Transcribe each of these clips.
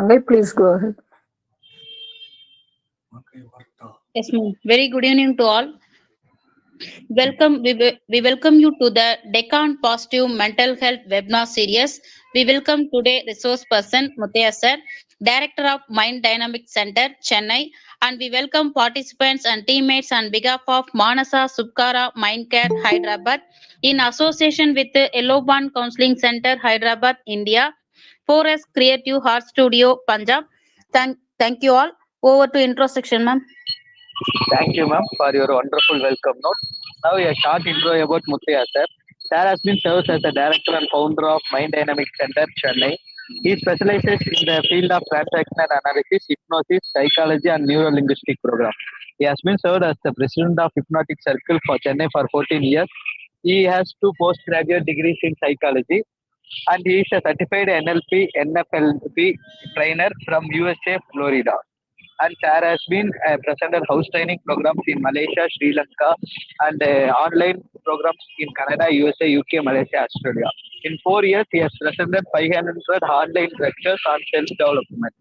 Mangai, please go ahead. Yes, ma'am. Very good evening to all. We welcome you to the Deccan Positive Mental Health webinar series. We welcome today resource person Muthaiya sir, Director of Mind Dynamic Center, Chennai, and we welcome participants and teammates on behalf of Manasa Subkara Mindcare Hyderabad in association with the Eloban Counseling Center Hyderabad, India, Forest Creative Heart Studio, Punjab. Thank you all. Over to intro section, ma'am. Thank you, ma'am, for your wonderful welcome note. Now, a short intro about Muthaiya sir. Sir has been served as the director and founder of Mind Dynamic Center, Chennai. He specializes in the field of transactional analysis, hypnosis, psychology, and neuro-linguistic program. He has been served as the president of Hypnotic Circle for Chennai for 14 years. He has two postgraduate degrees in psychology, and he is a certified NLP, NFLP trainer from USA, Florida. And Sarah has been presented house training programs in Malaysia, Sri Lanka, and online programs in Canada, USA, UK, Malaysia, Australia. In 4 years, he has presented 500 online lectures on self-development.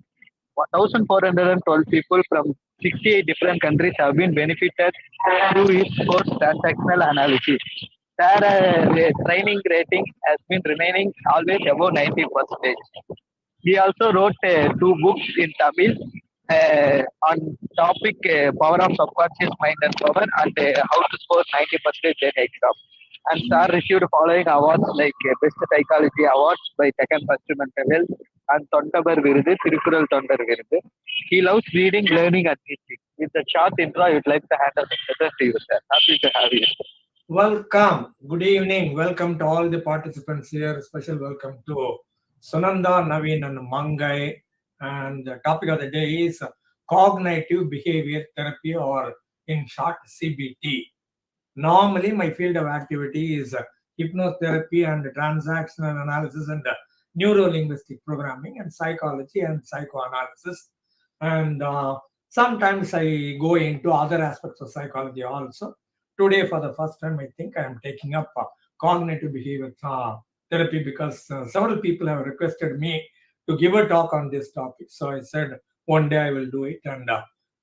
1,412 people from 68 different countries have been benefited through his course transactional analysis. Their training rating has been remaining always above 90%. He also wrote two books in Tamil on topic power of subconscious mind and power and how to score 90% in exam. And Star received following awards like Best Psychology Awards by Deccan Positive Mental Health and Tondabar Virudu, Tirukural Tondar Virudu. He loves reading, learning, and teaching. With the short intro, I would like to hand over the session to you, sir. Happy to have you. Welcome. Good evening. Welcome to all the participants here. Special welcome to Sunanda, Naveen, and Mangai. And the topic of the day is cognitive behavior therapy, or in short, CBT. Normally, my field of activity is hypnotherapy and transactional analysis and neuro-linguistic programming and psychology and psychoanalysis. And sometimes I go into other aspects of psychology also. Today, for the first time, I think I am taking up cognitive behavior therapy because several people have requested me to give a talk on this topic. So I said one day I will do it. And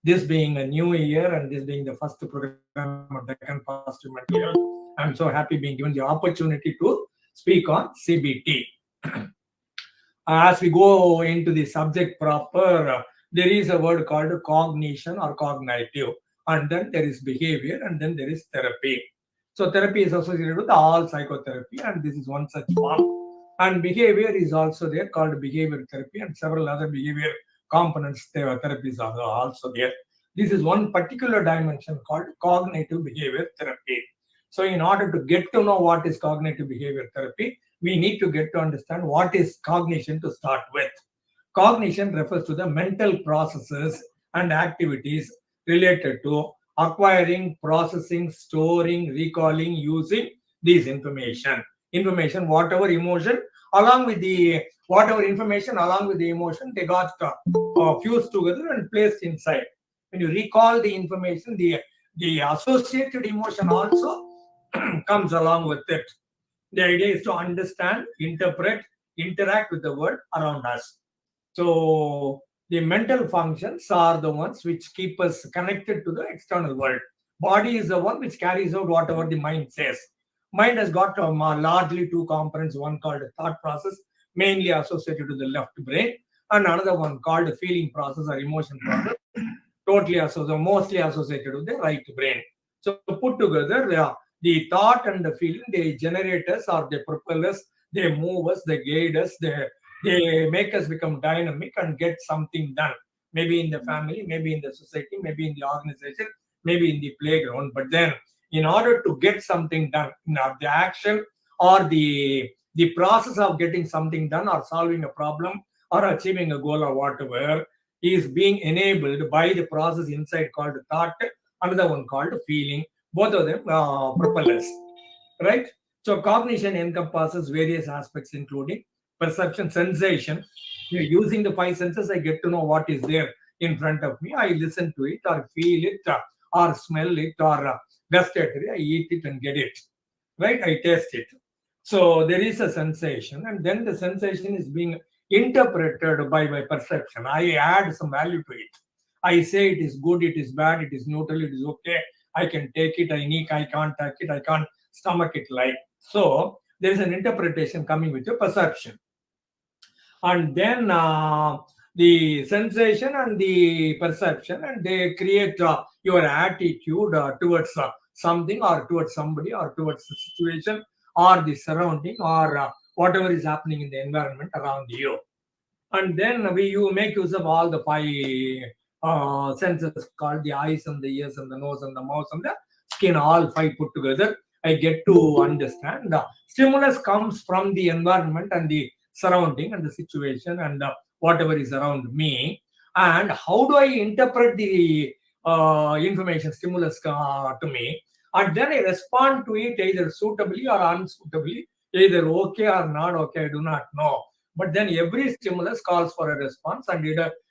this being a new year and this being the first program of Deccan Positive Mental Health, I'm so happy being given the opportunity to speak on CBT. As we go into the subject proper, there is a word called cognition or cognitive, and then there is behavior, and then there is therapy. So therapy is associated with all psychotherapy, and this is one such form. And behavior is also there, called behavior therapy, and several other behavior components therapies are also there. This is one particular dimension called cognitive behavior therapy. So in order to get to know what is cognitive behavior therapy, we need to get to understand what is cognition to start with. Cognition refers to the mental processes and activities related to acquiring, processing, storing, recalling, using these information, whatever emotion, along with the whatever information, along with the emotion, they got fused together and placed inside. When you recall the information, the associated emotion also comes along with it. The idea is to understand, interpret, interact with the world around us. So the mental functions are the ones which keep us connected to the external world. Body is the one which carries out whatever the mind says. Mind has got largely two components, one called thought process, mainly associated to the left brain, and another one called feeling process or emotion process, mostly associated with the right brain. So put together, the thought and the feeling, they generate us or they propel us, they move us, they guide us, they make us become dynamic and get something done. Maybe in the family, maybe in the society, maybe in the organization, maybe in the playground. But then, in order to get something done, the action or the process of getting something done or solving a problem or achieving a goal or whatever is being enabled by the process inside called thought, another one called feeling. Both of them propel us, right? So cognition encompasses various aspects, including perception, sensation. Using the five senses, I get to know what is there in front of me. I listen to it or feel it or smell it or gustatory. I eat it and get it, right? I taste it. So there is a sensation, and then the sensation is being interpreted by my perception. I add some value to it. I say it is good, it is bad, it is neutral, it is okay. I can take it, I can't take it, I can't stomach it like. So there is an interpretation coming with your perception. And then the sensation and the perception, and they create your attitude towards something, or towards somebody, or towards the situation, or the surrounding, or whatever is happening in the environment around you. And then you make use of all the five senses called the eyes and the ears and the nose and the mouth and the skin, all five put together. I get to understand the stimulus comes from the environment and the surrounding and the situation and whatever is around me. And how do I interpret the information stimulus to me? And then I respond to it either suitably or unsuitably, either okay or not okay, I do not know. But then every stimulus calls for a response, and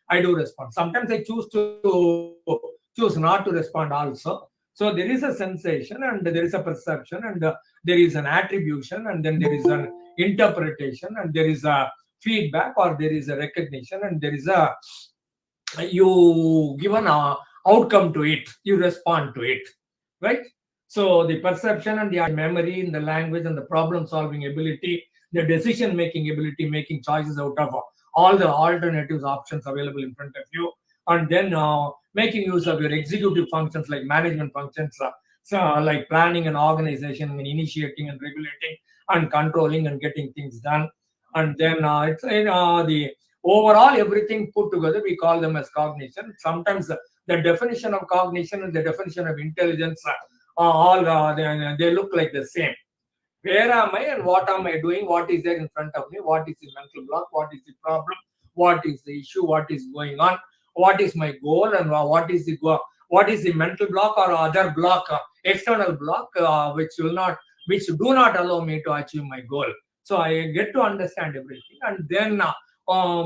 I do respond. Sometimes I choose not to respond also. So there is a sensation, and there is a perception, and there is an attribution, and then there is an interpretation, and there is a feedback, or there is a recognition, and there is a you give an outcome to it, you respond to it, right? So the perception and the memory in the language and the problem solving ability, the decision making ability, making choices out of all the alternatives options available in front of you, and then making use of your executive functions like management functions, so like planning and organization and initiating and regulating and controlling and getting things done. And then it's the overall everything put together, we call them as cognition. Sometimes the definition of cognition and the definition of intelligence they look like the same. Where am I and what am I doing? What is there in front of me? What is the mental block? What is the problem? What is the issue? What is going on? What is my goal? And what is the mental block or other block, external block, which do not allow me to achieve my goal? So I get to understand everything, and then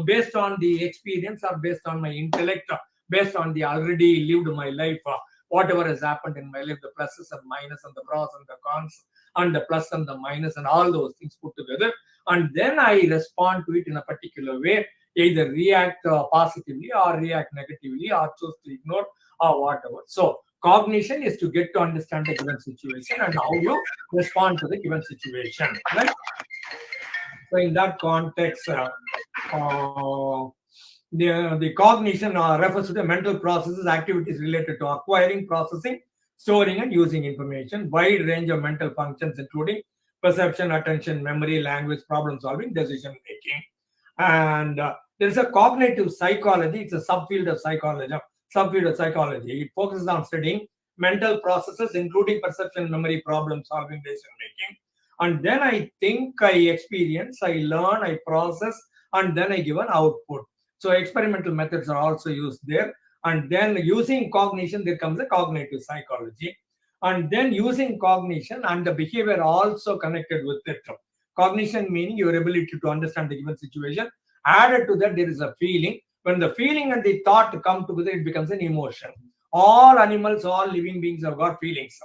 based on the experience or based on my intellect, based on the already lived my life, whatever has happened in my life, the pluses and minuses and the pros and the cons and the plus and the minus and all those things put together, and then I respond to it in a particular way, either react positively or react negatively or choose to ignore or whatever. So cognition is to get to understand the given situation and how you respond to the given situation, right? So in that context, the cognition refers to the mental processes, activities related to acquiring, processing, storing, and using information. Wide range of mental functions, including perception, attention, memory, language, problem solving, decision making. And there is a cognitive psychology. It's a subfield of psychology. It focuses on studying mental processes, including perception, memory, problem solving, decision making. And then I think, I experience, I learn, I process, and then I give an output. So experimental methods are also used there. And then using cognition, there comes a cognitive psychology. And then using cognition and the behavior also connected with it. Cognition meaning your ability to understand the given situation. Added to that, there is a feeling. When the feeling and the thought come together, it becomes an emotion. All animals, all living beings have got feelings.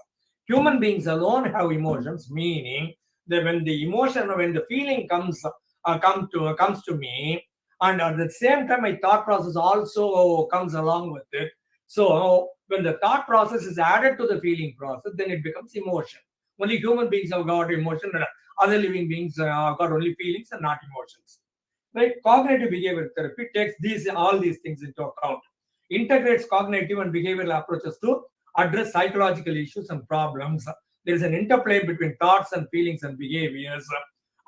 Human beings alone have emotions, meaning that when the feeling comes to me, and at the same time my thought process also comes along with it. So when the thought process is added to the feeling process, then it becomes emotion. Only human beings have got emotion, and other living beings have got only feelings and not emotions. Right? Cognitive behavior therapy takes all these things into account, integrates cognitive and behavioral approaches to address psychological issues and problems. There is an interplay between thoughts and feelings and behaviors,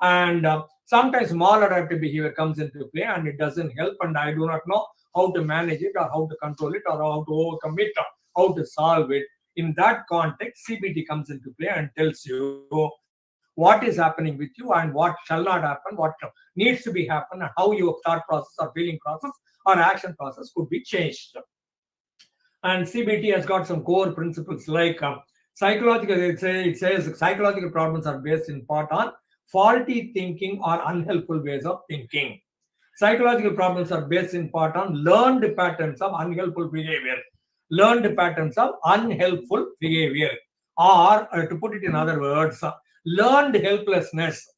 and sometimes maladaptive behavior comes into play and it doesn't help, and I do not know how to manage it or how to control it or how to overcome it or how to solve it. In that context, CBT comes into play and tells you what is happening with you and what shall not happen, what needs to be happen, and how your thought process or feeling process or action process could be changed. And CBT has got some core principles like psychological. It says psychological problems are based in part on faulty thinking or unhelpful ways of thinking. Psychological problems are based in part on learned patterns of unhelpful behavior. Or to put it in other words, learned helplessness.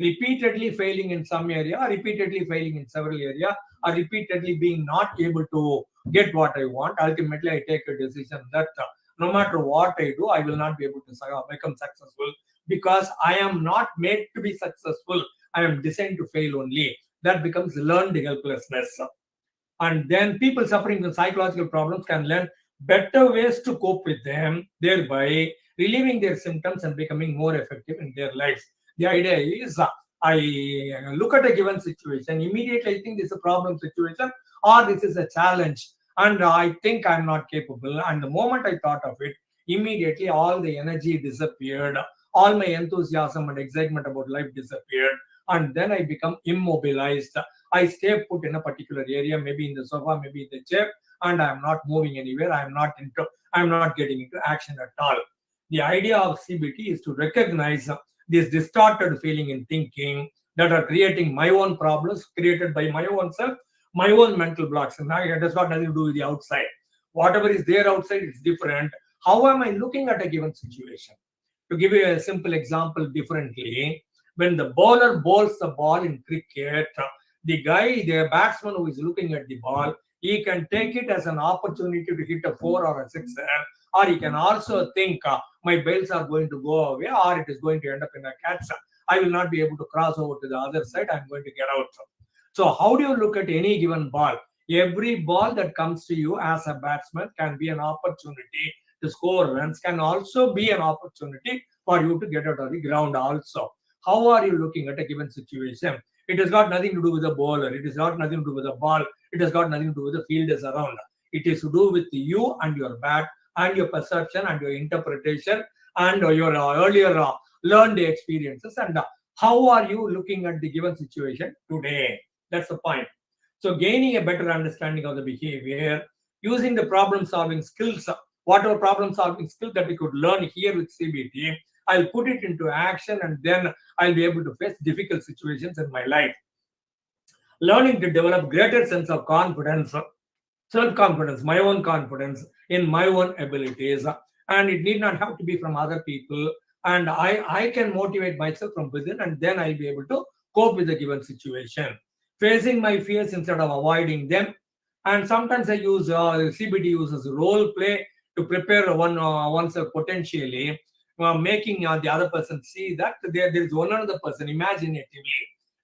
repeatedly failing in some area, or repeatedly failing in several area, or repeatedly being not able to get what I want. Ultimately, I take a decision that no matter what I do, I will not be able to become successful because I am not made to be successful. I am designed to fail only. That becomes learned helplessness. And then people suffering from psychological problems can learn better ways to cope with them, thereby relieving their symptoms and becoming more effective in their lives. The idea is I look at a given situation, immediately I think this is a problem situation or this is a challenge, and I think I'm not capable. And the moment I thought of it, immediately all the energy disappeared, all my enthusiasm and excitement about life disappeared, and then I become immobilized. I stay put in a particular area, maybe in the sofa, maybe in the chair, and I'm not moving anywhere. I'm not getting into action at all. The idea of CBT is to recognize this distorted feeling in thinking that are creating my own problems created by my own self, my own mental blocks. And it has got nothing to do with the outside. Whatever is there outside, it's different. How am I looking at a given situation? To give you a simple example differently, when the bowler bowls the ball in cricket, the batsman who is looking at the ball, he can take it as an opportunity to hit a 4 or a 6, or he can also think my bails are going to go away, or it is going to end up in a catch. I will not be able to cross over to the other side. I'm going to get out. So how do you look at any given ball? Every ball that comes to you as a batsman can be an opportunity to score runs, can also be an opportunity for you to get out of the ground also. How are you looking at a given situation? It has got nothing to do with the bowler. It has got nothing to do with the ball. It has got nothing to do with the fielders around. It is to do with you and your bat and your perception and your interpretation and your earlier learned experiences. And how are you looking at the given situation today? That's the point. So gaining a better understanding of the behavior, using the problem solving skills, whatever problem solving skill that we could learn here with CBT, I'll put it into action, and then I'll be able to face difficult situations in my life. Learning to develop greater sense of confidence, self-confidence, my own confidence in my own abilities. And it need not have to be from other people. And I can motivate myself from within, and then I'll be able to cope with the given situation. Facing my fears instead of avoiding them. And sometimes I use CBT uses role play to prepare oneself potentially, making the other person see that there is one another person imaginatively.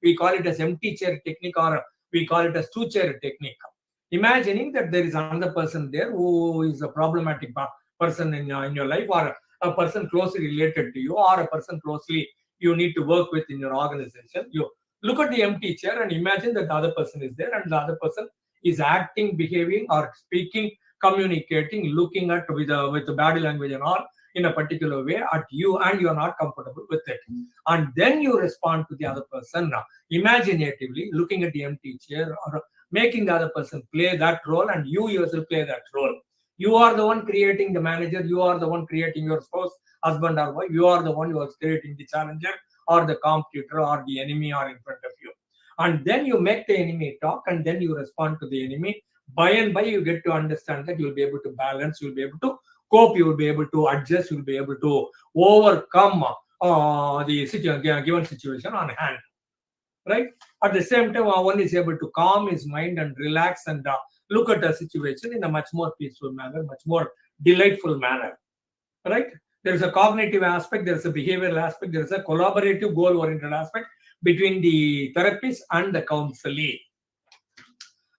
We call it as empty chair technique, or we call it as two chair technique. Imagining that there is another person there who is a problematic person in your life, or a person closely related to you, or a person closely you need to work with in your organization. You look at the empty chair and imagine that the other person is there, and the other person is acting, behaving, or speaking, communicating, looking at with the body language and all in a particular way at you, and you are not comfortable with it. And then you respond to the other person imaginatively, looking at the empty chair, or making the other person play that role, and you yourself play that role. You are the one creating the manager, you are the one creating your spouse, husband or wife, you are the one who is creating the challenger or the competitor or the enemy are in front of you. And then you make the enemy talk, and then you respond to the enemy. By and by, you get to understand that you'll be able to balance, you'll be able to cope, you will be able to adjust, you'll be able to overcome the given situation on hand. Right? At the same time, one is able to calm his mind and relax and look at a situation in a much more peaceful manner, much more delightful manner. Right? There is a cognitive aspect, there is a behavioral aspect, there is a collaborative goal-oriented aspect between the therapist and the counselee.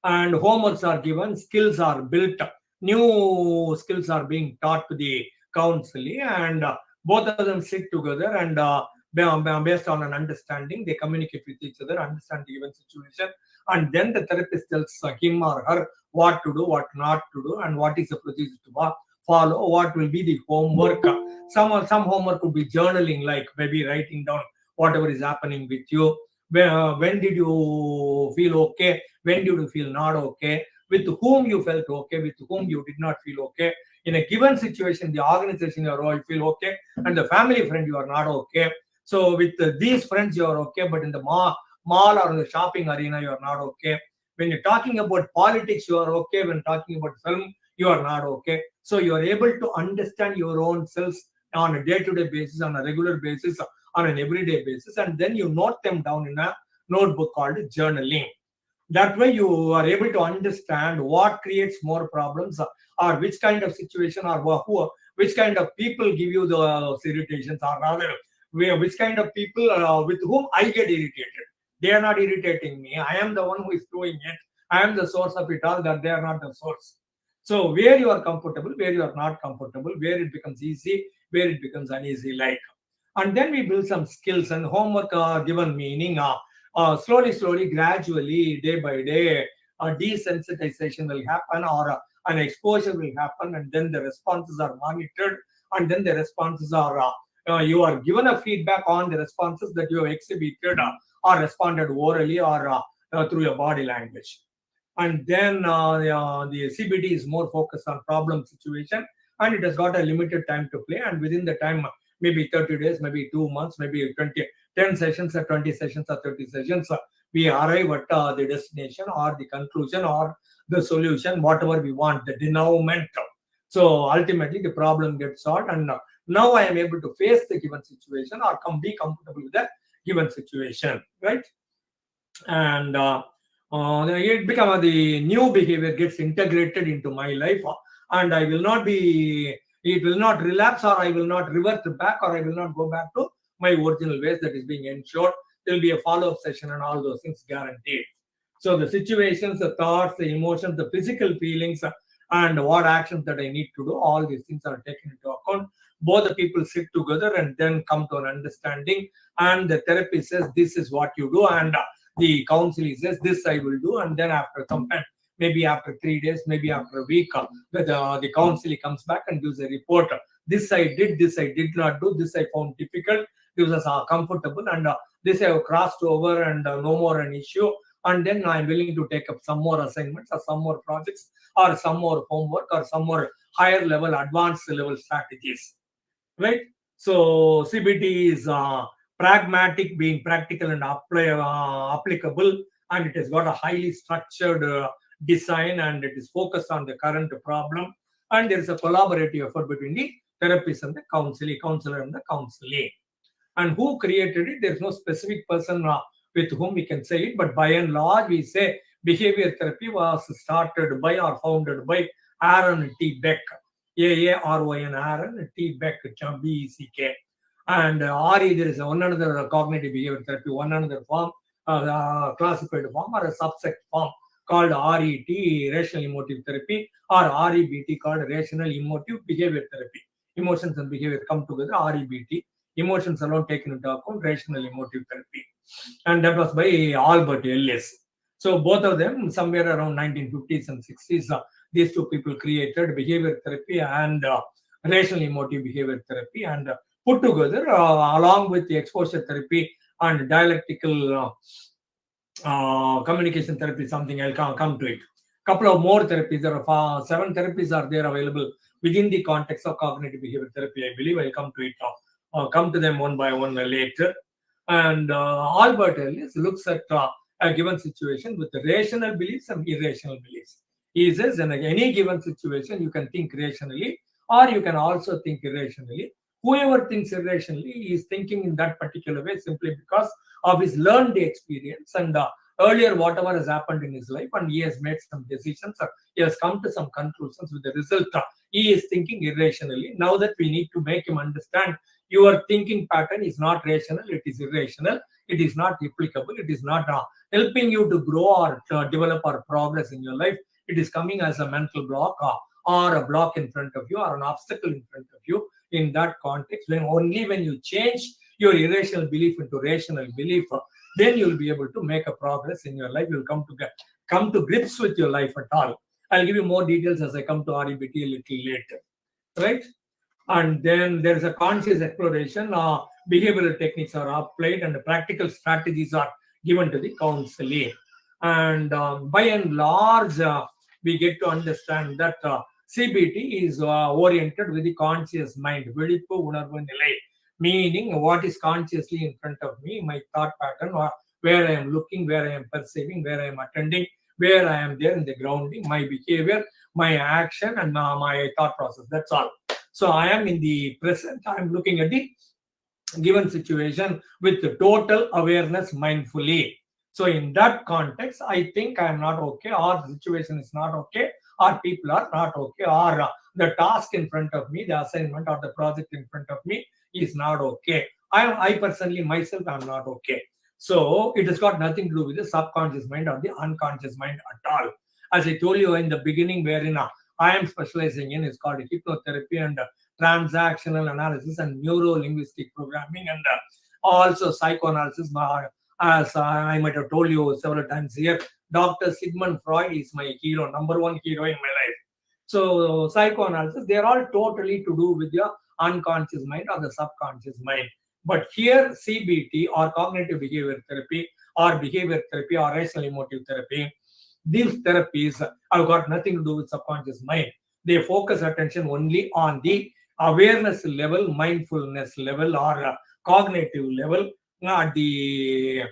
And homeworks are given, skills are built, new skills are being taught to the counselee, and both of them sit together and based on an understanding, they communicate with each other, understand the given situation, and then the therapist tells him or her what to do, what not to do, and what is the procedure to follow, what will be the homework. Some homework could be journaling, like maybe writing down whatever is happening with you. When did you feel okay? When did you feel not okay? With whom you felt okay? With whom you did not feel okay? In a given situation, the organization you are all feel okay, and the family friend you are not okay. So with these friends you are okay, but in the mall or in the shopping arena you are not okay. When you're talking about politics, you are okay. When talking about film, you are not okay. So you are able to understand your own selves on a day-to-day basis, on a regular basis, on an everyday basis, and then you note them down in a notebook called journaling. That way you are able to understand what creates more problems, or which kind of situation, or which kind of people give you those irritations, or rather which kind of people with whom I get irritated. They are not irritating me, I am the one who is doing it. I am the source of it all, that they are not the source. So where you are comfortable, where you are not comfortable, where it becomes easy, where it becomes uneasy, like. And then we build some skills and homework given meaning. Slowly, gradually, day by day, desensitization will happen, or an exposure will happen, and then the responses are monitored, and then the responses are you are given a feedback on the responses that you have exhibited or responded orally, or through your body language. And then the CBT is more focused on problem situation, and it has got a limited time to play, and within the time, maybe 30 days, maybe 2 months, maybe 10 sessions or 20 sessions or 30 sessions, we arrive at the destination or the conclusion or the solution, whatever we want, the denouement. So ultimately the problem gets solved, and now I am able to face the given situation, or be comfortable with the given situation, right? And it become the new behavior gets integrated into my life, and I will not be, it will not relapse, or I will not revert back, or I will not go back to my original ways. That is being ensured. There will be a follow-up session and all those things guaranteed. So the situations, the thoughts, the emotions, the physical feelings, and what actions that I need to do, all these things are taken into account. Both the people sit together and then come to an understanding, and the therapist says this is what you do, and the counselor says this I will do, and then after some time, maybe after 3 days, maybe after a week, the counselor comes back and gives a report. This I did, this I did not do, this I found difficult, this was comfortable, and this I have crossed over, and no more an issue. And then I am willing to take up some more assignments, or some more projects, or some more homework, or some more higher level, advanced level strategies, right? So CBT is pragmatic, being practical and applicable, and it has got a highly structured design, and it is focused on the current problem, and there is a collaborative effort between the therapist and the counselor and the counselee. And who created it? There is no specific person with whom we can say it, but by and large we say behavior therapy was started by or founded by Aaron T. Beck, Aaron, Aaron T. Beck, B-E-C-K. And RE, there is one another cognitive behavior therapy, one another form, classified form, or a subset form called RET, rational emotive therapy, or REBT called rational emotive behavior therapy. Emotions and behavior come together, REBT. Emotions alone taken into account, rational emotive therapy. And that was by Albert Ellis. So both of them, somewhere around 1950s and 60s, these two people created behavior therapy and rational emotive behavior therapy, and put together along with the exposure therapy and dialectical communication therapy, something I'll come to it. Couple of more therapies, there are 7 therapies are there available within the context of cognitive behavior therapy. I believe I'll come to it now. I'll come to them one by one later. And Albert Ellis looks at a given situation with rational beliefs and irrational beliefs. He says in any given situation, you can think rationally, or you can also think irrationally. Whoever thinks irrationally is thinking in that particular way simply because of his learned experience and earlier whatever has happened in his life, and he has made some decisions, he has come to some conclusions. With the result, he is thinking irrationally. Now that we need to make him understand, your thinking pattern is not rational, it is irrational, it is not applicable, it is not helping you to grow or to develop or progress in your life. It is coming as a mental block or a block in front of you, or an obstacle in front of you. In that context, when you change your irrational belief into rational belief, then you'll be able to make a progress in your life. You'll come to grips with your life at all. I'll give you more details as I come to REBT a little later, right? And then there's a conscious exploration. Behavioral techniques are applied, and the practical strategies are given to the counselee. And by and large, we get to understand that CBT is oriented with the conscious mind, விழிப்பு உணர்வு நிலை, meaning what is consciously in front of me, my thought pattern, or where I am looking, where I am perceiving, where I am attending, where I am there in the grounding, my behavior, my action, and my thought process. That's all. So I am in the present. I am looking at the given situation with total awareness mindfully. So in that context, I think I am not okay, or the situation is not okay, or people are not okay, or the task in front of me, the assignment or the project in front of me is not okay. I personally myself am not okay. So it has got nothing to do with the subconscious mind or the unconscious mind at all. As I told you in the beginning, wherein I am specializing in, is called hypnotherapy and transactional analysis and neuro-linguistic programming, and also psychoanalysis. As I might have told you several times here, Dr. Sigmund Freud is my hero, number one hero in my life. So psychoanalysis, they are all totally to do with your unconscious mind or the subconscious mind. But here CBT or cognitive behavior therapy or behavior therapy or rational emotive therapy, these therapies have got nothing to do with subconscious mind. They focus attention only on the awareness level, mindfulness level, or cognitive level, not the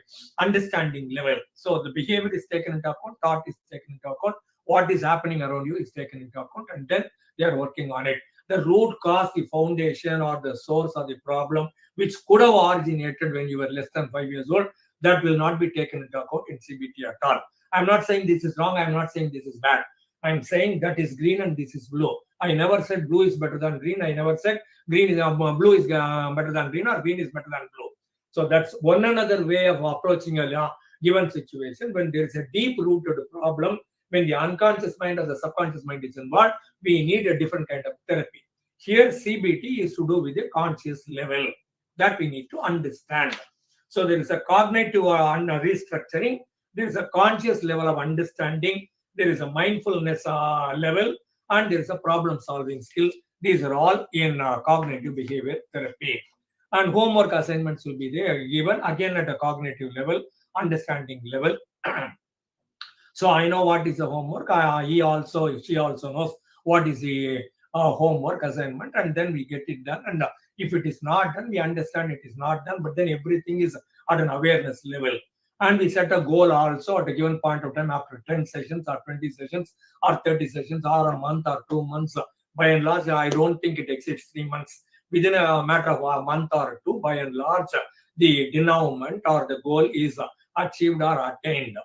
understanding level. So the behavior is taken into account, thought is taken into account, what is happening around you is taken into account, and then they are working on it. The root cause, the foundation, or the source of the problem, which could have originated when you were less than 5 years old, that will not be taken into account in CBT at all. I'm not saying this is wrong. I'm not saying this is bad. I'm saying that is green and this is blue. I never said blue is better than green. I never said green is blue is better than green, or green is better than blue. So that's one another way of approaching a given situation. When there is a deep-rooted problem, when the unconscious mind or the subconscious mind is involved, we need a different kind of therapy. Here, CBT is to do with the conscious level that we need to understand. So there is a cognitive restructuring. There is a conscious level of understanding. There is a mindfulness level, and there is a problem-solving skill. These are all in cognitive behavior therapy. And homework assignments will be there given again at a cognitive level, understanding level. So I know what is the homework. She also knows what is the homework assignment, and then we get it done. And if it is not done, we understand it is not done, but then everything is at an awareness level. And we set a goal also at a given point of time after 10 sessions or 20 sessions or 30 sessions or a month or 2 months. By and large, I don't think it exceeds 3 months. Within a matter of a month or two, by and large, the denouement or the goal is achieved or attained,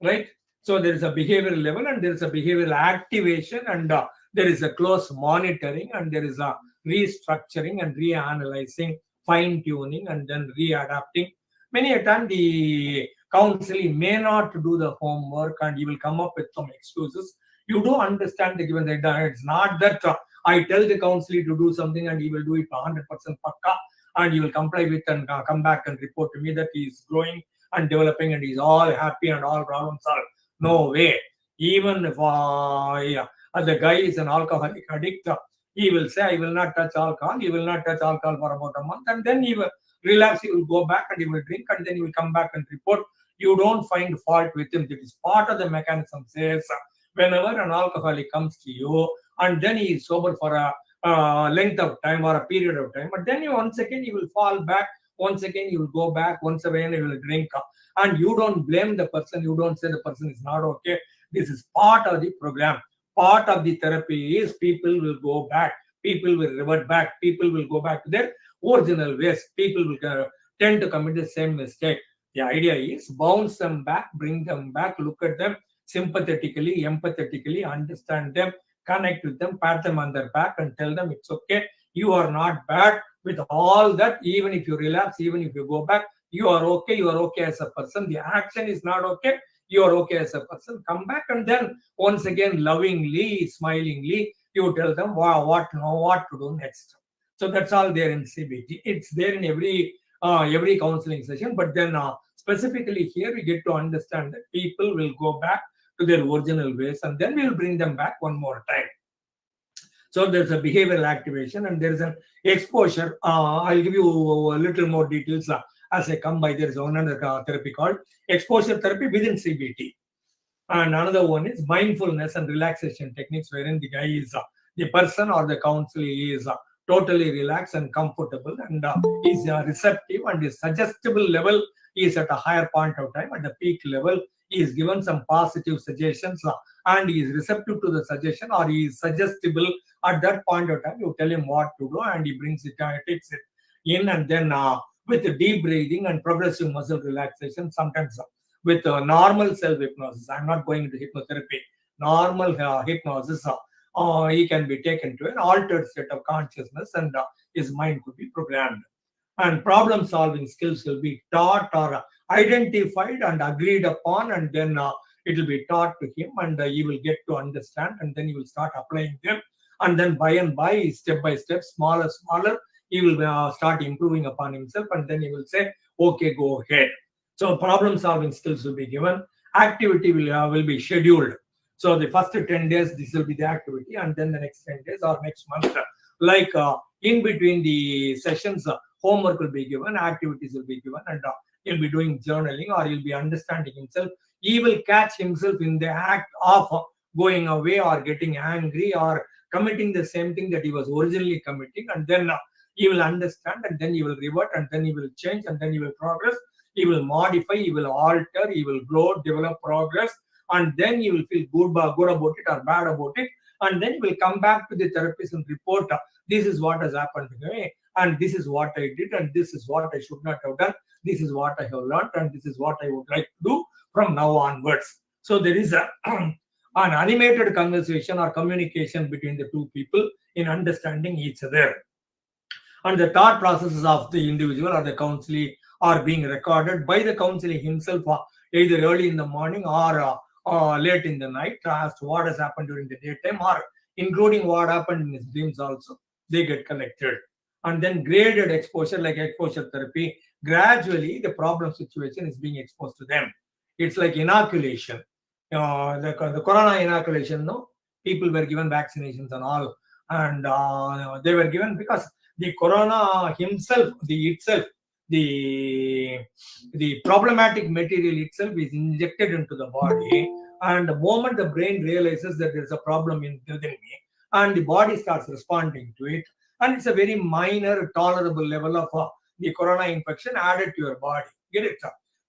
right? So there is a behavioral level, and there is a behavioral activation, and there is a close monitoring, and there is a restructuring and reanalyzing, fine-tuning, and then readapting. Many a time the counseling may not do the homework, and you will come up with some excuses. You do understand the given data. It's not that I tell the counselor to do something and he will do it 100% pakka, and he will comply with and come back and report to me that he is growing and developing and he's all happy and all problems solved. No way. Even if the guy is an alcoholic addict, he will say, I will not touch alcohol. He will not touch alcohol for about a month, and then he will relapse. He will go back and he will drink, and then he will come back and report. You don't find fault with him. That is part of the mechanism. Says whenever an alcoholic comes to you, and then he is sober for a length of time or a period of time, but then once again he will fall back. Once again he will go back. Once again he will drink, and you don't blame the person. You don't say the person is not okay. This is part of the program. Part of the therapy is people will go back. People will revert back. People will go back to their original ways. People will tend to commit the same mistake. The idea is bounce them back, bring them back, look at them sympathetically, empathetically, understand them, connect with them, pat them on their back, and tell them it's okay. You are not bad. With all that, even if you relapse, even if you go back, you are okay. You are okay as a person. The action is not okay. You are okay as a person. Come back, and then once again, lovingly, smilingly, you tell them what to do next. So that's all there in CBT. It's there in every counseling session. But then specifically here, we get to understand that people will go back to their original ways, and then we will bring them back one more time. So there's a behavioral activation, and there is an exposure. I'll give you a little more details as I come by. There is another therapy called exposure therapy within CBT. And another one is mindfulness and relaxation techniques, wherein the guy is, the person or the counselor is totally relaxed and comfortable, and is receptive, and his suggestible level is at a higher point of time. At the peak level, he is given some positive suggestions and he is receptive to the suggestion, or he is suggestible at that point of time. You tell him what to do and he brings it, takes it in, and then with deep breathing and progressive muscle relaxation, sometimes with normal self-hypnosis. I'm not going into hypnotherapy. Normal hypnosis, he can be taken to an altered state of consciousness and his mind could be programmed. And problem solving skills will be taught or identified and agreed upon, and then it will be taught to him, and he will get to understand, and then he will start applying them. And then by step by step, smaller, he will start improving upon himself, and then he will say, okay, go ahead. So problem solving skills will be given. Activity will be scheduled. So the first 10 days, this will be the activity, and then the next 10 days or next month, like in between the sessions, homework will be given, activities will be given, and he'll be doing journaling, or he'll be understanding himself. He will catch himself in the act of going away or getting angry or committing the same thing that he was originally committing, and then he will understand, and then he will revert, and then he will change, and then he will progress. He will modify, he will alter, he will grow, develop, progress, and then he will feel good about it or bad about it, and then he will come back to the therapist and report, this is what has happened to me, and this is what I did, and this is what I should not have done, this is what I have learned, and this is what I would like to do from now onwards. So there is an animated conversation or communication between the two people in understanding each other. And the thought processes of the individual or the counselee are being recorded by the counselee himself, either early in the morning or late in the night, as to what has happened during the daytime, or including what happened in his dreams also. They get collected. And then graded exposure, like exposure therapy, gradually the problem situation is being exposed to them. It's like inoculation. The corona inoculation, no? People were given vaccinations and all. And they were given because the corona himself, the problematic material itself is injected into the body, and the moment the brain realizes that there's a problem within me, and the body starts responding to it, and it's a very minor tolerable level of the corona infection added to your body. Get it?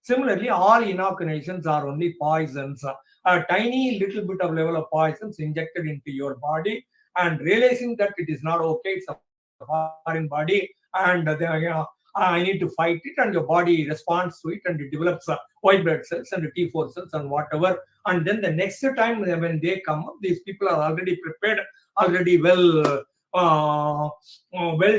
Similarly, all inoculations are only poisons, a tiny little bit of level of poisons injected into your body, and realizing that it is not okay, it's a foreign body, and I need to fight it, and your body responds to it, and it develops white blood cells and T4 cells and whatever. And then the next time when they come up, these people are already prepared, already well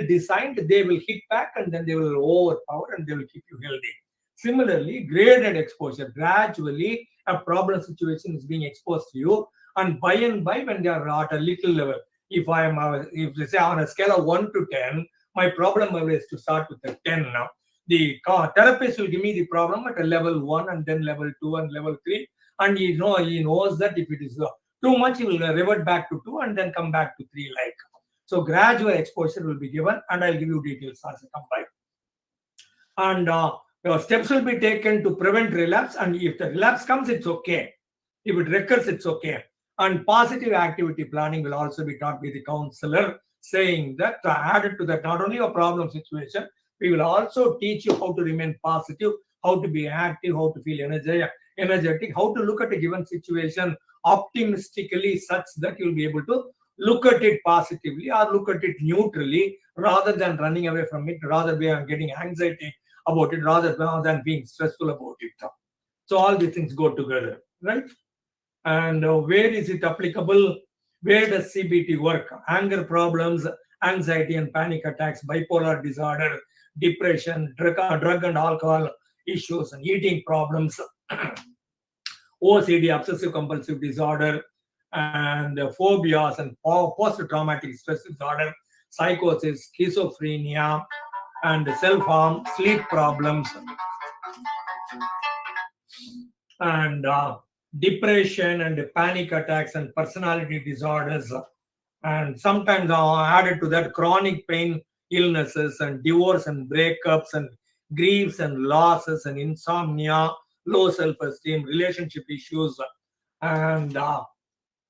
designed. They will hit back, and then they will overpower, and they will keep you healthy. Similarly, graded exposure, gradually a problem situation is being exposed to you, and by when they are at a little level, if they say on a scale of 1 to 10, my problem level is to start with a 10 now. The therapist will give me the problem at a level 1, and then level 2 and level 3, and he knows that if it is too much, he will revert back to 2 and then come back to 3 like. So gradual exposure will be given, and I'll give you details as I come by. And steps will be taken to prevent relapse, and if the relapse comes, it's okay. If it recurs, it's okay. And positive activity planning will also be taught by the counselor, saying that added to that, not only a problem situation, we will also teach you how to remain positive, how to be active, how to feel energetic, how to look at a given situation optimistically, such that you'll be able to look at it positively or look at it neutrally, rather than running away from it, rather than getting anxiety about it, rather than being stressful about it. So all these things go together, right? And where is it applicable? Where does CBT work? Anger problems, anxiety and panic attacks, bipolar disorder, depression, drug and alcohol issues, and eating problems, OCD, obsessive compulsive disorder, and phobias and post-traumatic stress disorder, psychosis, schizophrenia, and self-harm, sleep problems, and depression and panic attacks and personality disorders, and sometimes added to that chronic pain illnesses and divorce and breakups and griefs and losses and insomnia, low self-esteem, relationship issues, and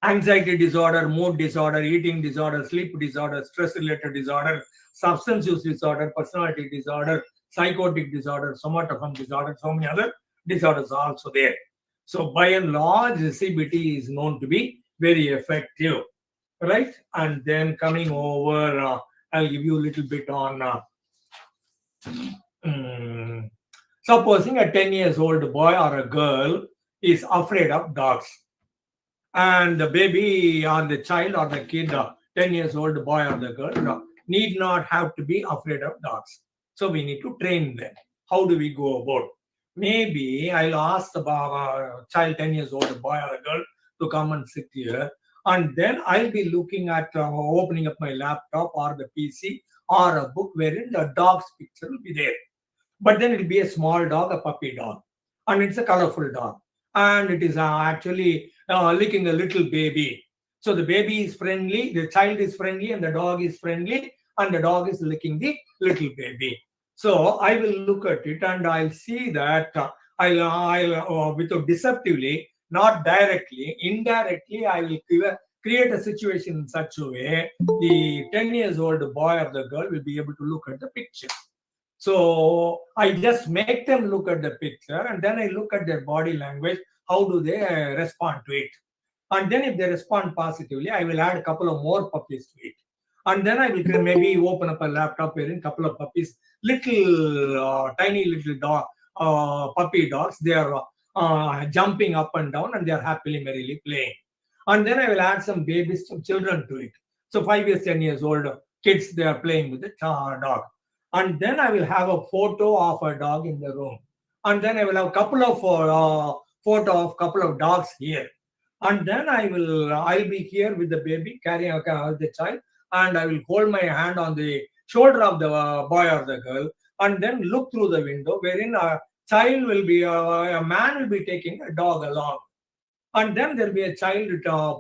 anxiety disorder, mood disorder, eating disorder, sleep disorder, stress-related disorder, substance use disorder, personality disorder, psychotic disorder, somatoform disorder, so many other disorders are also there. So by and large, CBT is known to be very effective, right? And then coming over, I'll give you a little bit on mm, supposing a 10 years old boy or a girl is afraid of dogs, and the baby or the child or the kid, 10 years old boy or the girl, need not have to be afraid of dogs. So we need to train them. How do we go about? Maybe I'll ask the child, 10 years old boy or a girl, to come and sit here, and then I'll be looking at opening up my laptop or the PC or a book wherein the dog's picture will be there. But then it'll be a small dog, a puppy dog, and it's a colorful dog, and it is actually licking a little baby. So the baby is friendly, the child is friendly, and the dog is friendly, and the dog is licking the little baby. So I will look at it and I'll see that I'll without deceptively, not directly, indirectly, I will create a situation in such a way the 10 years old boy or the girl will be able to look at the picture. So I just make them look at the picture, and then I look at their body language. How do they respond to it? And then if they respond positively, I will add a couple of more puppies to it. And then I will maybe open up a laptop wherein a couple of puppies, little tiny little dog, puppy dogs. They are jumping up and down, and they are happily, merrily playing. And then I will add some babies, some children to it. So 5 years, 10 years old kids, they are playing with the dog. And then I will have a photo of a dog in the room. And then I will have a couple of photo of couple of dogs here. And then I'll be here with the baby carrying the child, and I will hold my hand on the shoulder of the boy or the girl, and then look through the window wherein a child will be a man will be taking a dog along, and then there'll be a child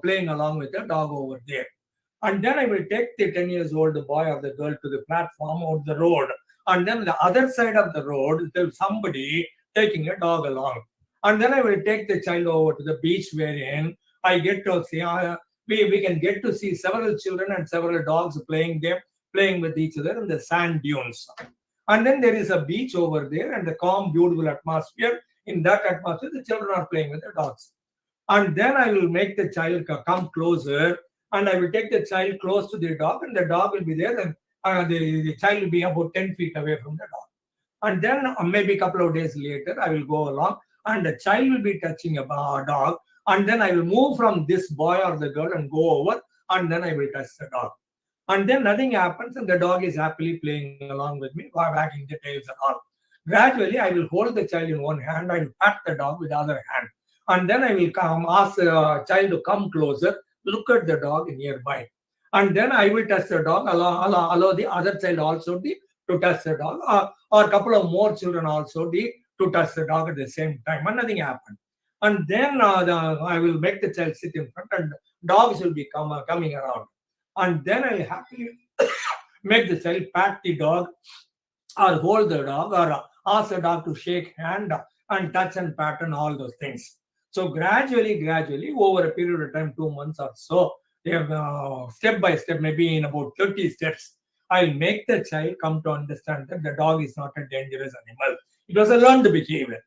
playing along with the dog over there. And then I will take the 10 years old boy or the girl to the platform or the road. And then the other side of the road, there's somebody taking a dog along. And then I will take the child over to the beach wherein I get to see, we can get to see several children and several dogs playing with each other in the sand dunes. And then there is a beach over there and the calm, beautiful atmosphere. In that atmosphere, the children are playing with the dogs. And then I will make the child come closer, and I will take the child close to the dog, and the dog will be there, and the child will be about 10 feet away from the dog. And then maybe a couple of days later, I will go along, and the child will be touching a dog, and then I will move from this boy or the girl and go over, and then I will touch the dog. And then nothing happens, and the dog is happily playing along with me, wagging the tails and all. Gradually, I will hold the child in one hand, I will pat the dog with the other hand. And then I will ask the child to come closer, look at the dog nearby. And then I will touch the dog, allow the other child also to touch the dog, or a couple of more children also to touch the dog at the same time, and nothing happened. And then I will make the child sit in front, and dogs will be coming around. And then I will happily make the child pat the dog, or hold the dog, or ask the dog to shake hand and touch and pat and all those things. So gradually, over a period of time, 2 months or so, step by step, maybe in about 30 steps, I'll make the child come to understand that the dog is not a dangerous animal. It was a learned behavior.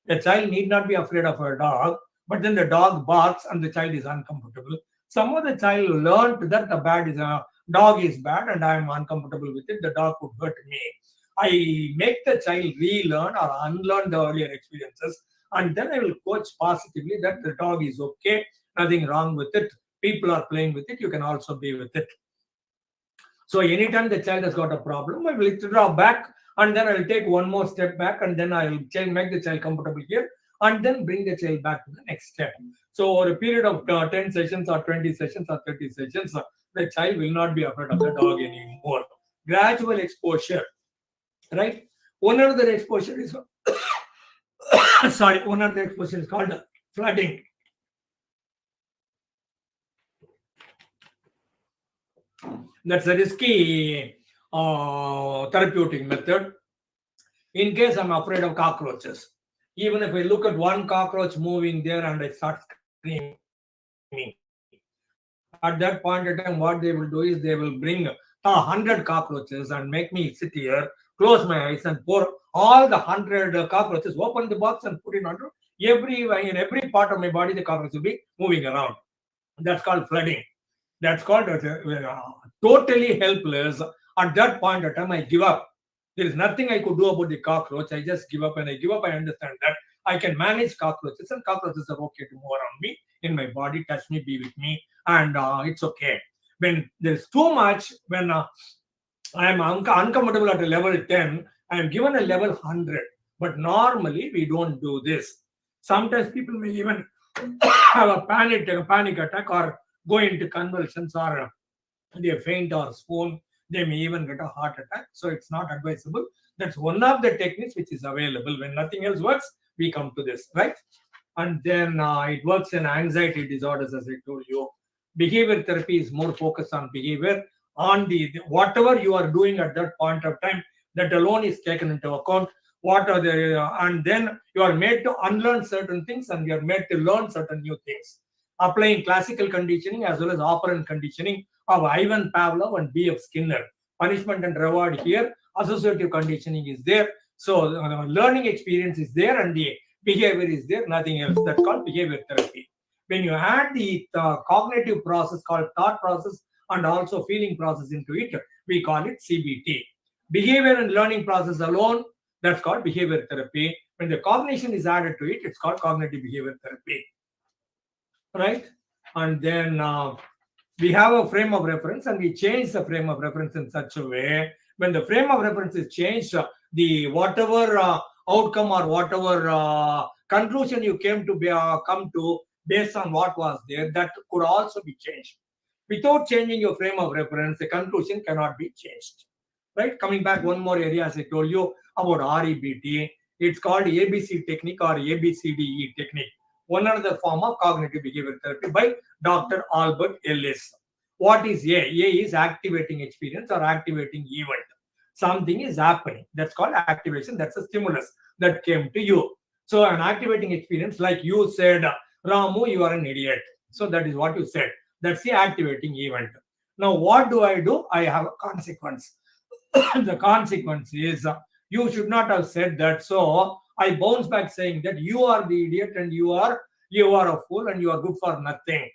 The child need not be afraid of a dog, but then the dog barks and the child is uncomfortable. Some of the child learned that the dog is bad and I am uncomfortable with it. The dog could hurt me. I make the child relearn or unlearn the earlier experiences, and then I will coach positively that the dog is okay, nothing wrong with it. People are playing with it. You can also be with it. So anytime the child has got a problem, I will withdraw back, and then I will take one more step back, and then I will make the child comfortable here, and then bring the child back to the next step. So over a period of 10 sessions or 20 sessions or 30 sessions, the child will not be afraid of the dog anymore. Gradual exposure, right? One other exposure is called flooding. That's a risky therapeutic method. In case I'm afraid of cockroaches, even if I look at one cockroach moving there and I start screaming, at that point in time, what they will do is they will bring 100 cockroaches and make me sit here, close my eyes, and pour all the 100 cockroaches, open the box and put it under in every part of my body, the cockroach will be moving around. That's called flooding. That's called totally helpless. At that point of time, I give up. There is nothing I could do about the cockroach. I just give up. And I give up, I understand that I can manage cockroaches, and cockroaches are okay to move around me, in my body, touch me, be with me, and it's okay. When there's too much, when I am uncomfortable at a level 10, I am given a level 100. But normally, we don't do this. Sometimes people may even have a panic attack, or go into convulsions, or they faint or swoon. They may even get a heart attack. So it's not advisable. That's one of the techniques which is available. When nothing else works, we come to this, right? And then it works in anxiety disorders, as I told you. Behavior therapy is more focused on behavior, on the whatever you are doing at that point of time. That alone is taken into account. What are the and then you are made to unlearn certain things, and you are made to learn certain new things. Applying classical conditioning as well as operant conditioning of Ivan Pavlov and B.F. Skinner. Punishment and reward here. Associative conditioning is there. So learning experience is there, and the behavior is there. Nothing else. That's called behavior therapy. When you add the cognitive process called thought process and also feeling process into it, we call it CBT. Behavior and learning process alone, that's called behavior therapy. When the cognition is added to it, it's called cognitive behavior therapy. Right? And then we have a frame of reference, and we change the frame of reference in such a way. When the frame of reference is changed, the whatever outcome or whatever conclusion you came to come to based on what was there, that could also be changed. Without changing your frame of reference, the conclusion cannot be changed. Right? Coming back one more area, as I told you about REBT, it's called ABC technique or ABCDE technique. One another form of cognitive behavior therapy by Dr. Albert Ellis. What is A? A is activating experience or activating event. Something is happening. That's called activation. That's a stimulus that came to you. So an activating experience, like you said, Ramu, you are an idiot. So that is what you said. That's the activating event. Now, what do? I have a consequence. The consequence is you should not have said that. So I bounce back saying that you are the idiot, and you are a fool, and you are good for nothing.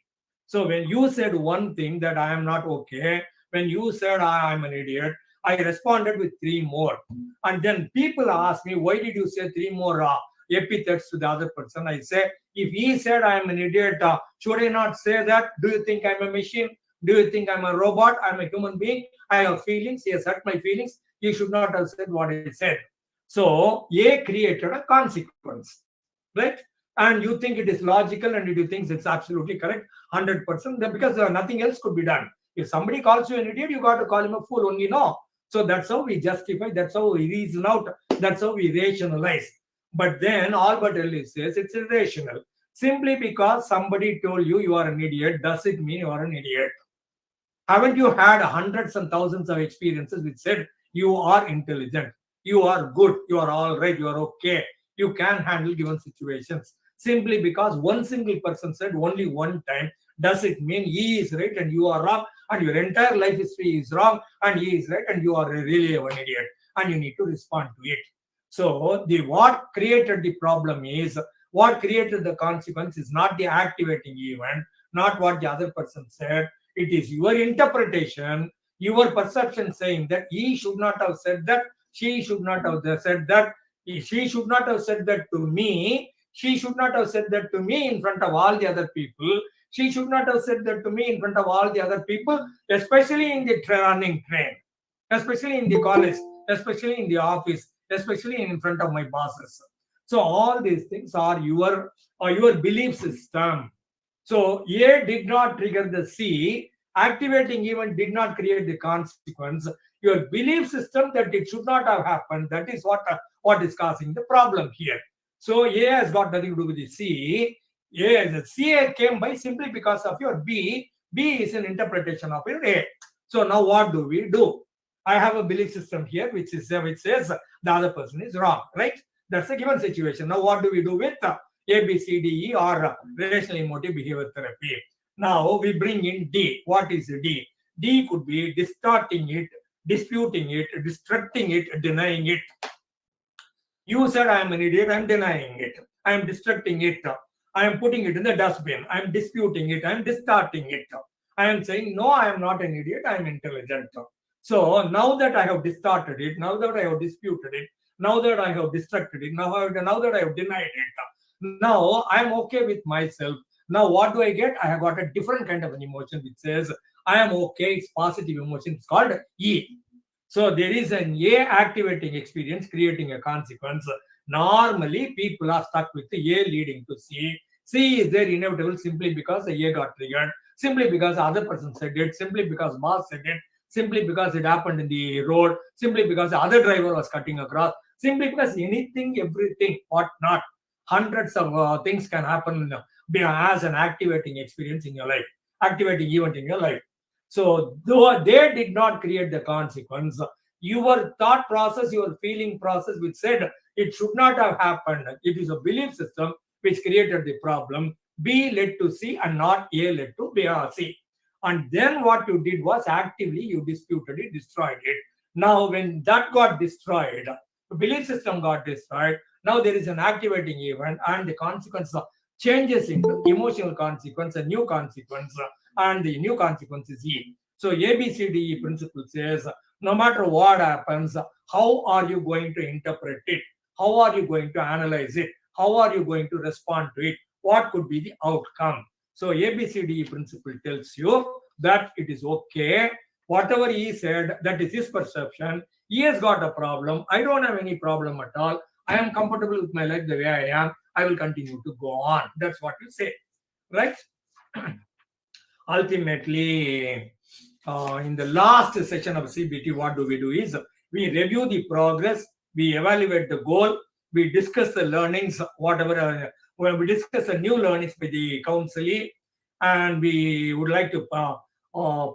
So when you said one thing, that I am not okay, when you said I am an idiot, I responded with 3 more. And then people ask me, why did you say 3 more epithets to the other person? I say, if he said I am an idiot, should I not say that? Do you think I'm a machine? Do you think I'm a robot? I'm a human being. I have feelings. He has hurt my feelings. He should not have said what he said. So A created a consequence, right? And you think it is logical, and you think it's absolutely correct, 100%, because nothing else could be done. If somebody calls you an idiot, you got to call him a fool only, no. So that's how we justify, that's how we reason out, that's how we rationalize. But then Albert Ellis says it's irrational. Simply because somebody told you you are an idiot, does it mean you are an idiot? Haven't you had hundreds and thousands of experiences which said you are intelligent, you are good, you are all right, you are okay, you can handle given situations? Simply because one single person said only one time, does it mean he is right and you are wrong, and your entire life history is wrong, and he is right and you are really an idiot, and you need to respond to it? So what created the problem is, what created the consequence is not the activating event, not what the other person said. It is your interpretation, your perception saying that he should not have said that, she should not have said that, she should not have said that to me, she should not have said that to me in front of all the other people, she should not have said that to me in front of all the other people, especially in the running train, especially in the college, especially in the office, especially in front of my bosses. So all these things are your belief system. So A did not trigger the C, activating event did not create the consequence. Your belief system that it should not have happened, that is what is causing the problem here. So A has got nothing to do with the C. C came by simply because of your B. B is an interpretation of your A. So now what do we do? I have a belief system here which says the other person is wrong, right? That's a given situation. Now what do we do with ABCDE or relational emotive behavior therapy? Now we bring in D. What is D? D could be distorting it, disputing it, destructing it, denying it. You said I am an idiot, I am denying it. I am destructing it. I am putting it in the dustbin. I am disputing it. I am distorting it. I am saying, no, I am not an idiot. I am intelligent. So now that I have distorted it, now that I have disputed it, now that I have destructed it, now that I have denied it, now I am okay with myself. Now what do I get? I have got a different kind of an emotion which says, I am okay. It's positive emotion. It's called E. So there is an A activating experience creating a consequence. Normally, people are stuck with the A leading to C. C is there inevitable simply because the A got triggered, simply because the other person said it, simply because boss said it, simply because it happened in the road, simply because the other driver was cutting across, simply because anything, everything, what not. Hundreds of things can happen as an activating experience in your life, activating event in your life. So, though they did not create the consequence, your thought process, your feeling process, which said it should not have happened, it is a belief system which created the problem. B led to C and not A led to B or C. And then what you did was actively you disputed it, destroyed it. Now, when that got destroyed, the belief system got destroyed. Now there is an activating event, and the consequence changes into emotional consequence, a new consequence, and the new consequence is E. So ABCDE principle says, no matter what happens, how are you going to interpret it? How are you going to analyze it? How are you going to respond to it? What could be the outcome? So ABCDE principle tells you that it is okay. Whatever he said, that is his perception. He has got a problem. I don't have any problem at all. I am comfortable with my life the way I am. I will continue to go on. That's what you say, right? Ultimately, in the last session of CBT, what do is we review the progress, we evaluate the goal, we discuss the learnings, whatever, when we discuss the new learnings with the counselee, and we would like to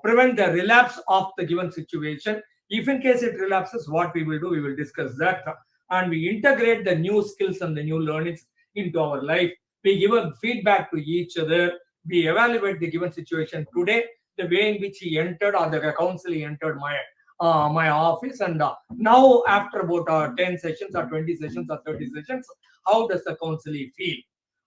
prevent the relapse of the given situation. If in case it relapses, what we will do, we will discuss that. And we integrate the new skills and the new learnings into our life. We give a feedback to each other. We evaluate the given situation today, the way in which he entered or the counselor entered my office, and now after about 10 sessions or 20 sessions or 30 sessions, how does the counselor feel?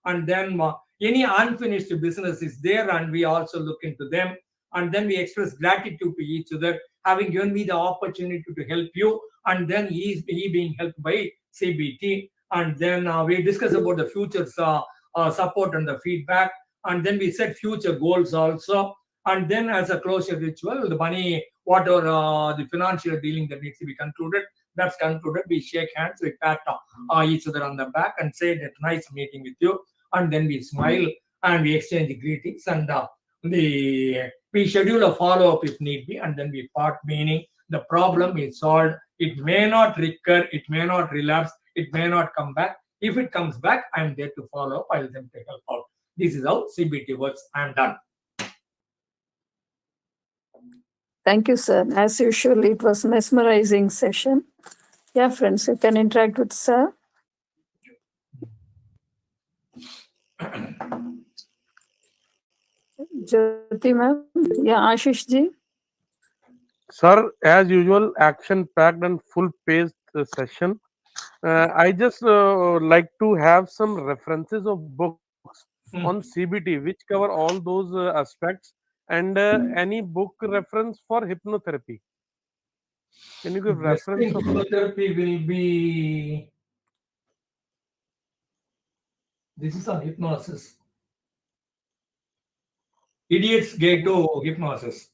And then any unfinished business is there, and we also look into them, and then we express gratitude to each other, having given me the opportunity to help you, and then he being helped by CBT, and then we discuss about the future support and the feedback, and then we set future goals also. And then as a closure ritual, the money, whatever the financial dealing that needs to be concluded, that's concluded. We shake hands, we pat each other on the back and say that nice meeting with you. And then we smile and we exchange greetings, and we schedule a follow-up if need be, and then we part, meaning the problem is solved. It may not recur, it may not relapse, it may not come back. If it comes back, I'm there to follow up. I'll then take help out. This is how CBT works. I'm done. Thank you, sir. As usual, it was mesmerizing session. Yeah, friends, you can interact with sir. Jyoti ma'am. Yeah, Ashish ji. Sir, as usual, action-packed and full-paced session. I just like to have some references of books on CBT which cover all those aspects, and any book reference for hypnotherapy. Can you give reference of hypnotherapy will be, this is on hypnosis. Idiot's Guide to Hypnosis.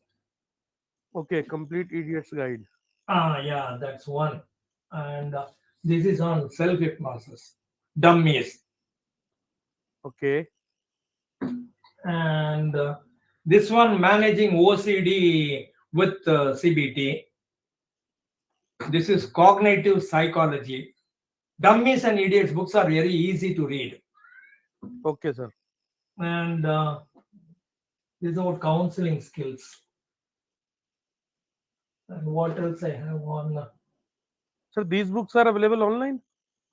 Okay, Complete Idiot's Guide. Yeah, that's one. And this is on self-hypnosis. Dummies. Okay. And this one, Managing OCD with CBT. This is Cognitive Psychology. Dummies and Idiots books are very easy to read. Okay, sir. And this is about counseling skills. And what else I have on? Sir, these books are available online?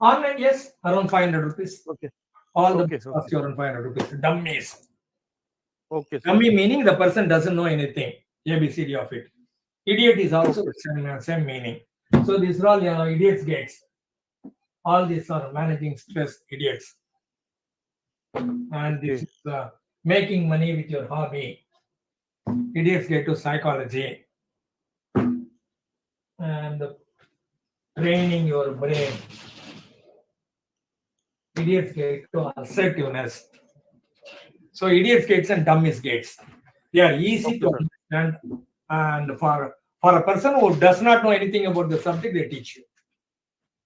Online, yes, around 500 rupees. Okay. All the Okay, books cost you around 500 rupees. Dummies. Okay, sir. Dummy meaning the person doesn't know anything. ABCD of it. Idiot is also the same meaning. So these are all idiots' gates. All these are managing stress idiots. and this Okay. is making money with your hobby. Idiots get to psychology and training your brain. Idiots get to assertiveness. So idiots gates and dummies gates. They are easy Okay, to sir. understand, and for a person who does not know anything about the subject, they teach you.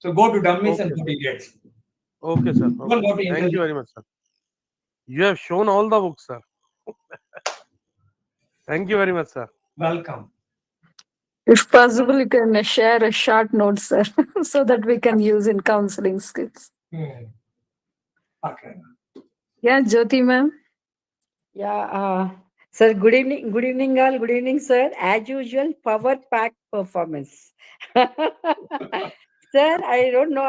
So go to dummies and Okay, go to idiots. okay, sir. Don't Okay. go to Thank you intelligent. very much, sir. You have shown all the books, sir. Thank you very much, sir. Welcome. If possible, you can share a short note, sir, so that we can use in counseling skills. Okay. Yeah, Jyoti ma'am. Yeah, sir, good evening. Good evening, all. Good evening, sir. As usual, power pack performance. Sir, I don't know.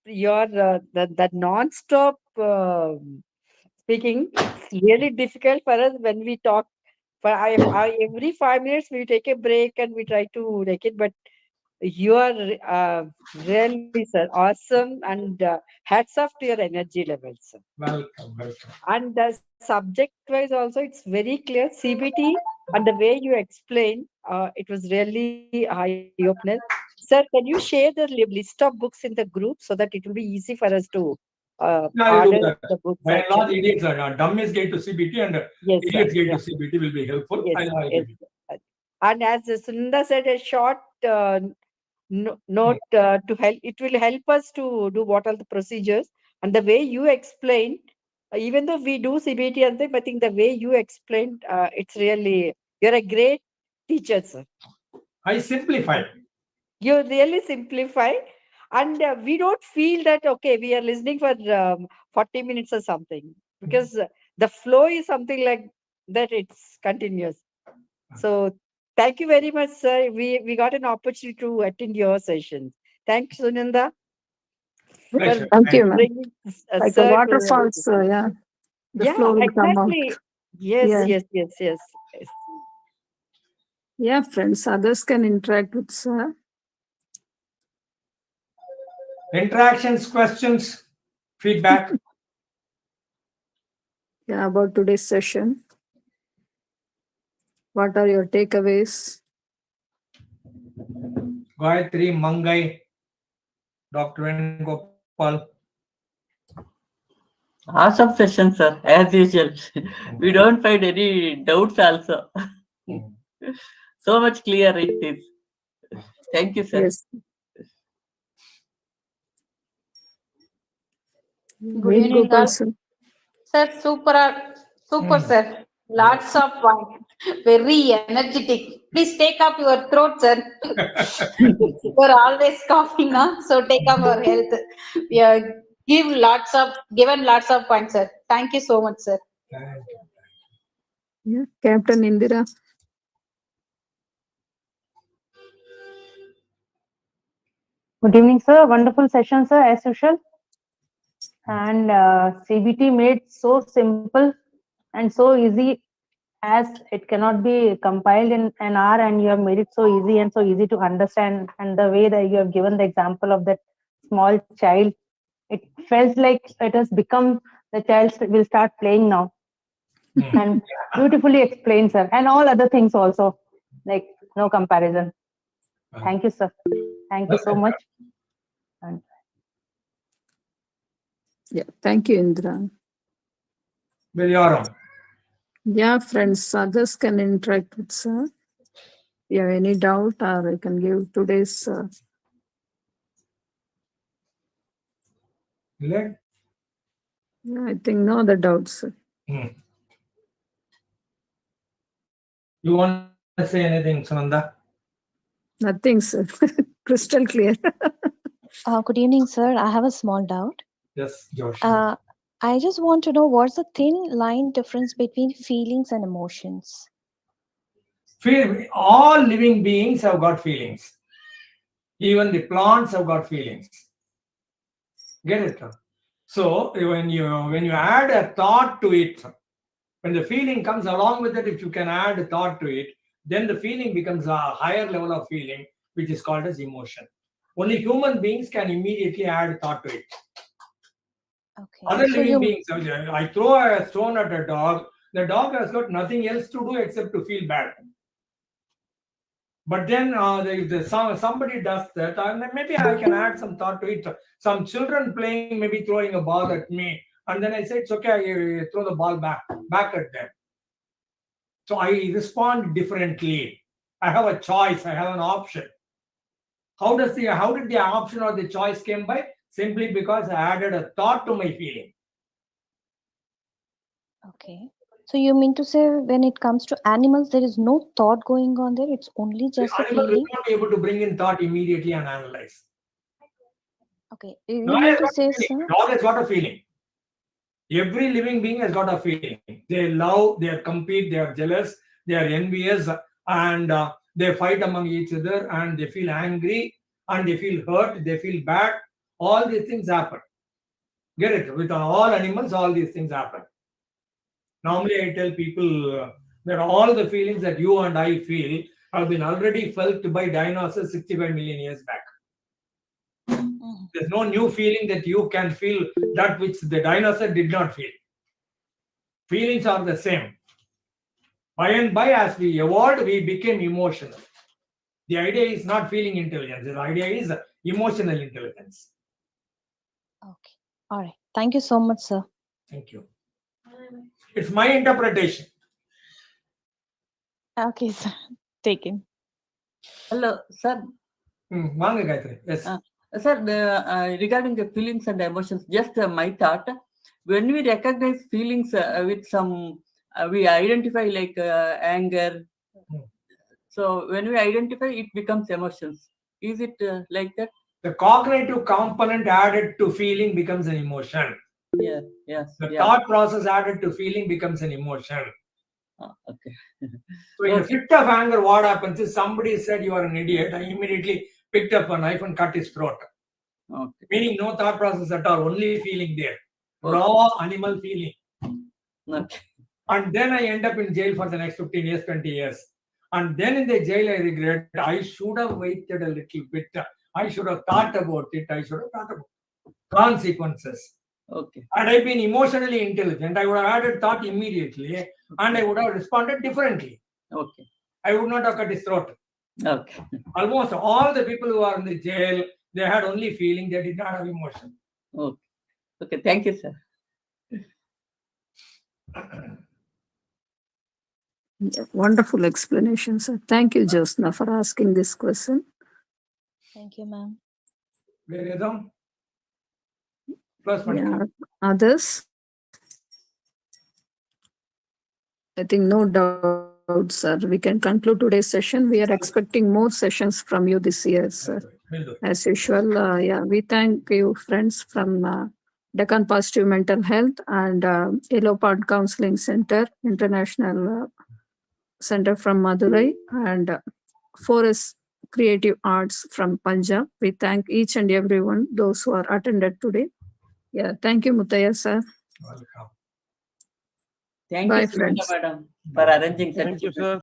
Your the non-stop speaking. It's really difficult for us when we talk. For every 5 minutes we take a break and we try to take it. But you are really, sir, awesome, and hats off to your energy levels, sir. Welcome. And the subject wise also, it's very clear. CBT and the way you explain, it was really eye opener. Sir, can you share the list of books in the group so that it will be easy for us to I'll do order that. the books By and large, actually? idiots are dummies get to CBT and Yes, sir. idiots get Yeah. to CBT will be helpful. Yes, I'll yes. give you. And as Sunda said, a short note to help. It will help us to do what are the procedures and the way you explain. Even though we do CBT and thing, but I think the way you explained, it's really, you're a great teacher, sir. I simplify. You really simplify, and we don't feel that okay, we are listening for 40 minutes or something, because the flow is something like that. It's continuous. So thank you very much, sir. We got an opportunity to attend your sessions. Thanks, Sunanda, for Pleasure. Thank you, ma'am. bringing Like a sir to waterfall, so yeah, the flow yeah, will come out. exactly. Yes, Yeah. yes. Yeah, friends, others can interact with sir. Interactions, questions, feedback. Yeah, about today's session. What are your takeaways? Gayatri, Mangai, Dr. Venugopal. Awesome session, sir. As usual, we don't find any doubts also. So much clear it is. Thank you, sir. Yes. Good evening, Venugopal, all. sir. Sir, super, sir. Lots of fun. Very energetic. Please take up your throat, sir. You're always coughing, huh? So take up your health. We are given lots of points, sir. Thank you so much, sir. Thank you. Yeah, Captain Indira. Good evening, sir. Wonderful session, sir, as usual. And CBT made so simple and so easy, as it cannot be compiled in an hour, and you have made it so easy and so easy to understand. And the way that you have given the example of that small child, it felt like it has become the child will start playing now. And beautifully explained, sir. And all other things also, like no comparison. Thank you, sir. Thank you so much. And Yeah, thank you, Indra. Vilyaram. Yeah, friends, others can interact with sir. If you have any doubt, or I can give today's. Let. Yeah, I think no other doubts, sir. You want to say anything, Sunanda? Nothing, sir. Crystal clear. Good evening, sir. I have a small doubt. Yes, Josh. I just want to know what's the thin line difference between feelings and emotions? All living beings have got feelings. Even the plants have got feelings. Get it? So when you add a thought to it, when the feeling comes along with it, if you can add a thought to it, then the feeling becomes a higher level of feeling, which is called as emotion. Only human beings can immediately add thought to it. Okay. Other So living you beings, I throw a stone at a dog, the dog has got nothing else to do except to feel bad. But then somebody does that, and then maybe I can add some thought to it. Some children playing, maybe throwing a ball at me, and then I say, it's okay, I throw the ball back at them. So I respond differently. I have a choice, I have an option. How did the option or the choice came by? Simply because I added a thought to my feeling. okay. So you mean to say when it comes to animals, there is no thought going on there? It's only The just a animal will feeling? not be able to bring in thought immediately and analyze. Okay. You Dog mean has to got a say, feeling. sir? Dog has got a feeling. Every living being has got a feeling. They love, they compete, they are jealous, they are envious, and they fight among each other, and they feel angry, and they feel hurt, they feel bad. All these things happen. Get it? With all animals, all these things happen. Normally, I tell people that all the feelings that you and I feel have been already felt by dinosaurs 65 million years back. Mhm. There's no new feeling that you can feel that which the dinosaur did not feel. Feelings are the same. By and by, as we evolved, we became emotional. The idea is not feeling intelligence. The idea is emotional intelligence. Okay. All right. Thank you so much, sir. Thank you. It's my interpretation. Okay, sir. Taken. Hello, sir. Vaanga Gayatri. Yes. Sir, regarding the feelings and emotions, just my thought. When we recognize feelings with some, we identify like anger. So when we identify, it becomes emotions. Is it like that? The cognitive component added to feeling becomes an emotion. Yeah. Yes. The Yeah. thought process added to feeling becomes an emotion. Okay. So in a Okay. fit of anger, what happens is somebody said you are an idiot. I immediately picked up a knife and cut his throat. Okay. Meaning no thought process at all, only feeling there. Okay. Raw animal feeling. Okay. And then I end up in jail for the next 15 years, 20 years. And then in the jail, I regret I should have waited a little bit. I should have thought about it. I should have thought about consequences. Okay. Had I been emotionally intelligent, I would have added thought immediately and I would have responded differently. Okay. I would not have cut his throat. Okay. Almost all the people who are in the jail, they had only feeling, they did not have emotion. Okay. Okay. Thank you, sir. Yeah, wonderful explanation, sir. Thank you, Josna, for asking this question. Thank you, ma'am. Where is them? Plus one. Yeah. Others? I think no doubt, sir. We can conclude today's session. We are expecting more sessions from you this year, sir. Will do. As usual, yeah, we thank you, friends from Deccan Positive Mental Health and Yellow Pond Counseling Center, International Center from Madurai, and Forest Creative Arts from Punjab. We thank each and everyone, those who are attended today. Yeah, thank you, Mutaya, sir. Welcome. Thank Bye, you, Sumanta friends. madam, for arranging such. Thank you, sir.